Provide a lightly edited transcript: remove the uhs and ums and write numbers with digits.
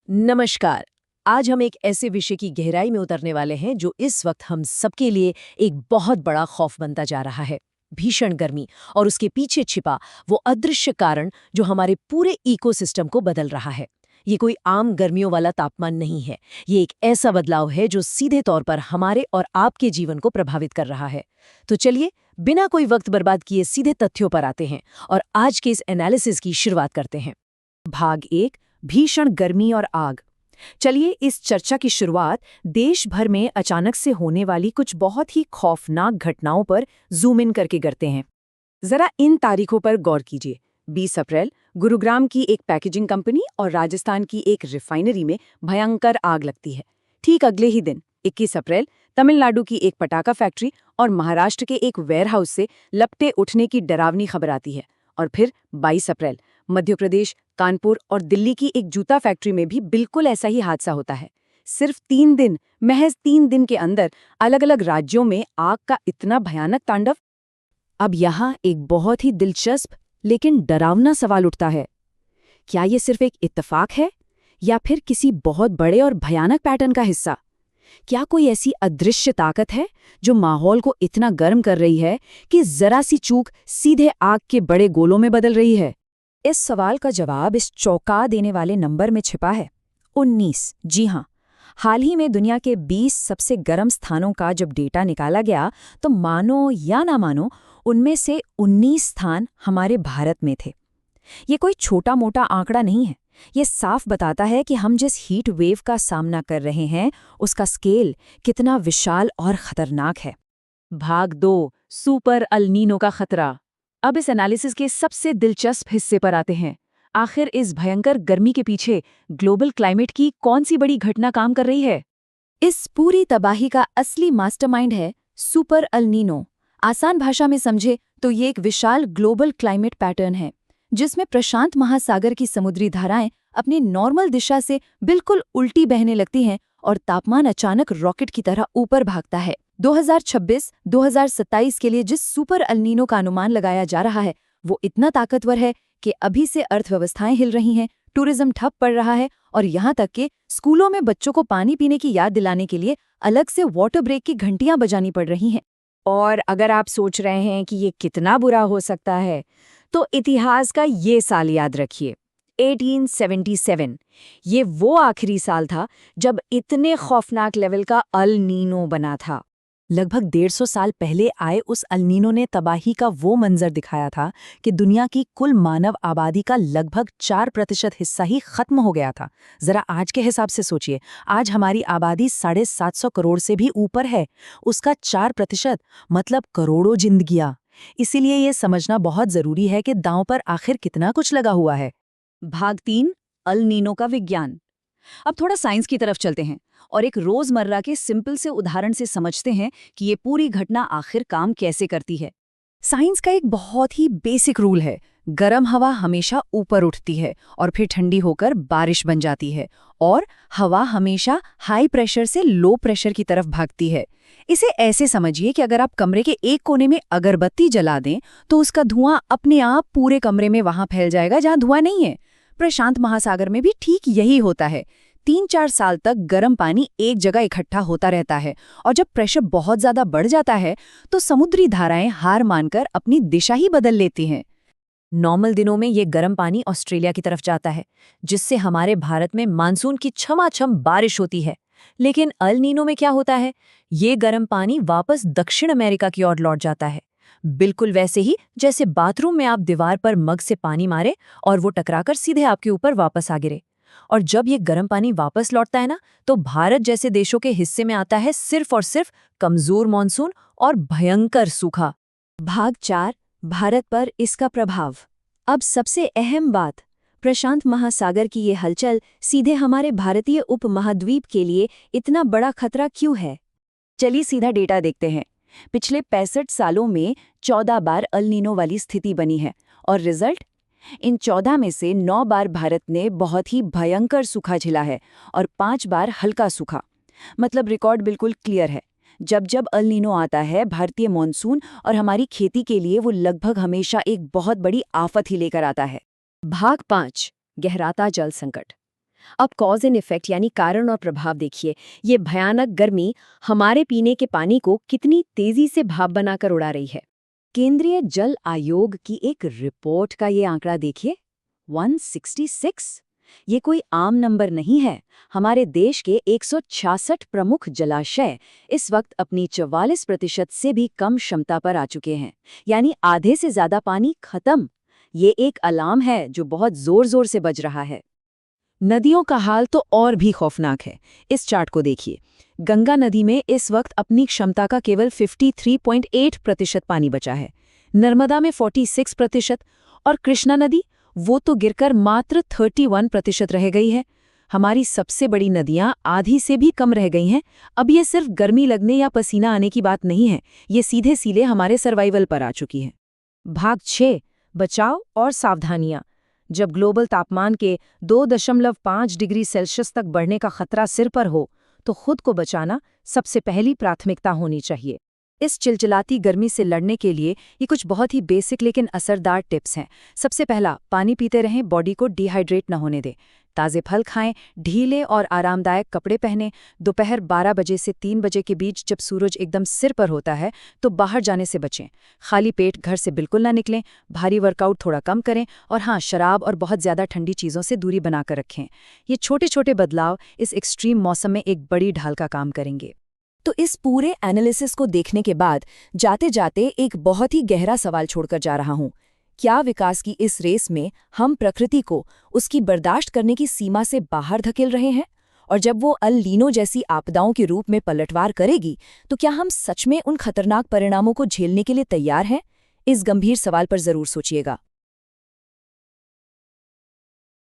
नमस्कार। आज हम एक ऐसे विषय की गहराई में उतरने वाले हैं जो इस वक्त हम सबके लिए एक बहुत बड़ा खौफ बनता जा रहा है। भीषण गर्मी और उसके पीछे छिपा वो अदृश्य कारण जो हमारे पूरे इकोसिस्टम को बदल रहा है। ये कोई आम गर्मियों वाला तापमान नहीं है। ये एक ऐसा बदलाव है जो सीधे तौर पर हमारे और आपके जीवन को प्रभावित कर रहा है। तो चलिए, बिना कोई वक्त बर्बाद किए सीधे तथ्यों पर आते हैं और आज के इस एनालिसिस की शुरुआत करते हैं। भाग 1, भीषण गर्मी और आग। चलिए इस चर्चा की शुरुआत देश भर में अचानक से होने वाली कुछ बहुत ही खौफनाक घटनाओं पर जूम इन करके करते हैं। जरा इन तारीखों पर गौर कीजिए। 20 अप्रैल गुरुग्राम की एक पैकेजिंग कंपनी और राजस्थान की एक रिफाइनरी में भयंकर आग लगती है। ठीक अगले ही दिन 21 अप्रैल तमिलनाडु की एक पटाखा फैक्ट्री और महाराष्ट्र के एक वेयरहाउस से लपटे उठने की डरावनी खबर आती है। और फिर 22 अप्रैल मध्य प्रदेश, कानपुर और दिल्ली की एक जूता फैक्ट्री में भी बिल्कुल ऐसा ही हादसा होता है। सिर्फ 3 दिन, महज 3 दिन के अंदर अलग अलग राज्यों में आग का इतना भयानक तांडव। अब यहाँ एक बहुत ही दिलचस्प लेकिन डरावना सवाल उठता है। क्या ये सिर्फ एक इत्तेफाक है या फिर किसी बहुत बड़े और भयानक पैटर्न का हिस्सा? क्या कोई ऐसी अदृश्य ताकत है जो माहौल को इतना गर्म कर रही है कि जरा सी चूक सीधे आग के बड़े गोलों में बदल रही है? इस सवाल का जवाब इस चौंका देने वाले नंबर में छिपा है, 19। जी हाँ, हाल ही में दुनिया के 20 सबसे गर्म स्थानों का जब डेटा निकाला गया तो मानो या ना मानो उनमें से 19 स्थान हमारे भारत में थे। ये कोई छोटा मोटा आंकड़ा नहीं है। ये साफ बताता है कि हम जिस हीट वेव का सामना कर रहे हैं उसका स्केल कितना विशाल और खतरनाक है। भाग 2, सुपर अल नीनो का खतरा। अब इस एनालिसिस के सबसे दिलचस्प हिस्से पर आते हैं। आखिर इस भयंकर गर्मी के पीछे ग्लोबल क्लाइमेट की कौन सी बड़ी घटना काम कर रही है? इस पूरी तबाही का असली मास्टरमाइंड है सुपर अल नीनो। आसान भाषा में समझे तो ये एक विशाल ग्लोबल क्लाइमेट पैटर्न है जिसमें प्रशांत महासागर की समुद्री धाराएं अपनी नॉर्मल दिशा से बिल्कुल उल्टी बहने लगती हैं और तापमान अचानक रॉकेट की तरह ऊपर भागता है। 2026-2027 के लिए जिस सुपर अल नीनो का अनुमान लगाया जा रहा है वो इतना ताकतवर है कि अभी से अर्थव्यवस्थाएं हिल रही हैं, टूरिज्म ठप पड़ रहा है और यहाँ तक कि स्कूलों में बच्चों को पानी पीने की याद दिलाने के लिए अलग से वाटर ब्रेक की घंटियां बजानी पड़ रही हैं। और अगर आप सोच रहे हैं कि ये कितना बुरा हो सकता है तो इतिहास का ये साल याद रखिए, 1877। ये वो आखिरी साल था जब इतने खौफनाक लेवल का अल नीनो बना था। लगभग 150 साल पहले आए उस अल नीनो ने तबाही का वो मंजर दिखाया था कि दुनिया की कुल मानव आबादी का लगभग 4% हिस्सा ही खत्म हो गया था। जरा आज के हिसाब से सोचिए, आज हमारी आबादी 750 करोड़ से भी ऊपर है। उसका 4% मतलब करोड़ों जिंदगियां। इसीलिए ये समझना बहुत जरूरी है कि दांव पर आखिर कितना कुछ लगा हुआ है। भाग 3, अल नीनो का विज्ञान। अब थोड़ा साइंस की तरफ चलते हैं और एक रोजमर्रा के सिंपल से उदाहरण से समझते हैं कि ये पूरी घटना आखिर काम कैसे करती है। साइंस का एक बहुत ही बेसिक रूल है, गर्म हवा हमेशा ऊपर उठती है और फिर ठंडी होकर बारिश बन जाती है और हवा हमेशा हाई प्रेशर से लो प्रेशर की तरफ भागती है। इसे ऐसे समझिए कि अगर आप कमरे के एक कोने में अगरबत्ती जला दें तो उसका धुआं अपने आप पूरे कमरे में वहां फैल जाएगा जहां धुआं नहीं है। प्रशांत महासागर में भी ठीक यही होता है। 3-4 साल तक गर्म पानी एक जगह इकट्ठा होता रहता है और जब प्रेशर बहुत ज्यादा बढ़ जाता है तो समुद्री धाराएं हार मानकर अपनी दिशा ही बदल लेती हैं। नॉर्मल दिनों में ये गर्म पानी ऑस्ट्रेलिया की तरफ जाता है जिससे हमारे भारत में मानसून की छमाछम बारिश होती है। लेकिन अल नीनो में क्या होता है? ये गर्म पानी वापस दक्षिण अमेरिका की ओर लौट जाता है, बिल्कुल वैसे ही जैसे बाथरूम में आप दीवार पर मग से पानी मारे और वो टकराकर सीधे आपके ऊपर वापस आ गिरे। और जब ये गर्म पानी वापस लौटता है ना, तो भारत जैसे देशों के हिस्से में आता है सिर्फ और सिर्फ कमजोर मॉनसून और भयंकर सूखा। भाग 4, भारत पर इसका प्रभाव। अब सबसे अहम बात, प्रशांत महासागर की ये हलचल सीधे हमारे भारतीय उपमहाद्वीप के लिए इतना बड़ा खतरा क्यों है? चलिए सीधा डेटा देखते हैं। पिछले 65 सालों में 14 बार अल नीनो वाली स्थिति बनी है और रिजल्ट, इन 14 में से 9 बार भारत ने बहुत ही भयंकर सूखा झेला है और 5 बार हल्का सूखा। मतलब रिकॉर्ड बिल्कुल क्लियर है। जब जब अल नीनो आता है भारतीय मॉनसून और हमारी खेती के लिए वो लगभग हमेशा एक बहुत बड़ी आफत ही लेकर आता है। भाग 5, गहराता जल संकट। अब कॉज एंड इफेक्ट यानी कारण और प्रभाव देखिए। ये भयानक गर्मी हमारे पीने के पानी को कितनी तेजी से भाप बनाकर उड़ा रही है। केंद्रीय जल आयोग की एक रिपोर्ट का ये आंकड़ा देखिए, 166। ये कोई आम नंबर नहीं है। हमारे देश के 166 प्रमुख जलाशय इस वक्त अपनी 44% से भी कम क्षमता पर आ चुके हैं, यानी आधे से ज्यादा पानी खत्म। ये एक अलार्म है जो बहुत जोर जोर से बज रहा है। नदियों का हाल तो और भी खौफनाक है। इस चार्ट को देखिए। गंगा नदी में इस वक्त अपनी क्षमता का केवल 53.8% पानी बचा है, नर्मदा में 46% और कृष्णा नदी वो तो गिरकर मात्र 31% रह गई है। हमारी सबसे बड़ी नदियां आधी से भी कम रह गई हैं। अब ये सिर्फ गर्मी लगने या पसीना आने की बात नहीं है, ये सीधे सीधे हमारे सर्वाइवल पर आ चुकी है। भाग 6, बचाव और सावधानियां। जब ग्लोबल तापमान के 2.5 डिग्री सेल्सियस तक बढ़ने का खतरा सिर पर हो, तो खुद को बचाना सबसे पहली प्राथमिकता होनी चाहिए। इस चिलचिलाती गर्मी से लड़ने के लिए ये कुछ बहुत ही बेसिक लेकिन असरदार टिप्स हैं। सबसे पहला, पानी पीते रहें, बॉडी को डिहाइड्रेट न होने दें। ताज़े फल खाएं, ढीले और आरामदायक कपड़े पहनें। दोपहर 12 बजे से 3 बजे के बीच जब सूरज एकदम सिर पर होता है तो बाहर जाने से बचें। खाली पेट घर से बिल्कुल ना निकलें। भारी वर्कआउट थोड़ा कम करें और हाँ, शराब और बहुत ज़्यादा ठंडी चीज़ों से दूरी बनाकर रखें। ये छोटे छोटे बदलाव इस एक्सट्रीम मौसम में एक बड़ी ढाल का काम करेंगे। तो इस पूरे एनालिसिस को देखने के बाद जाते जाते एक बहुत ही गहरा सवाल छोड़कर जा रहा हूं। क्या विकास की इस रेस में हम प्रकृति को उसकी बर्दाश्त करने की सीमा से बाहर धकेल रहे हैं? और जब वो अल नीनो जैसी आपदाओं के रूप में पलटवार करेगी, तो क्या हम सच में उन खतरनाक परिणामों को झेलने के लिए तैयार हैं? इस गंभीर सवाल पर जरूर सोचिएगा।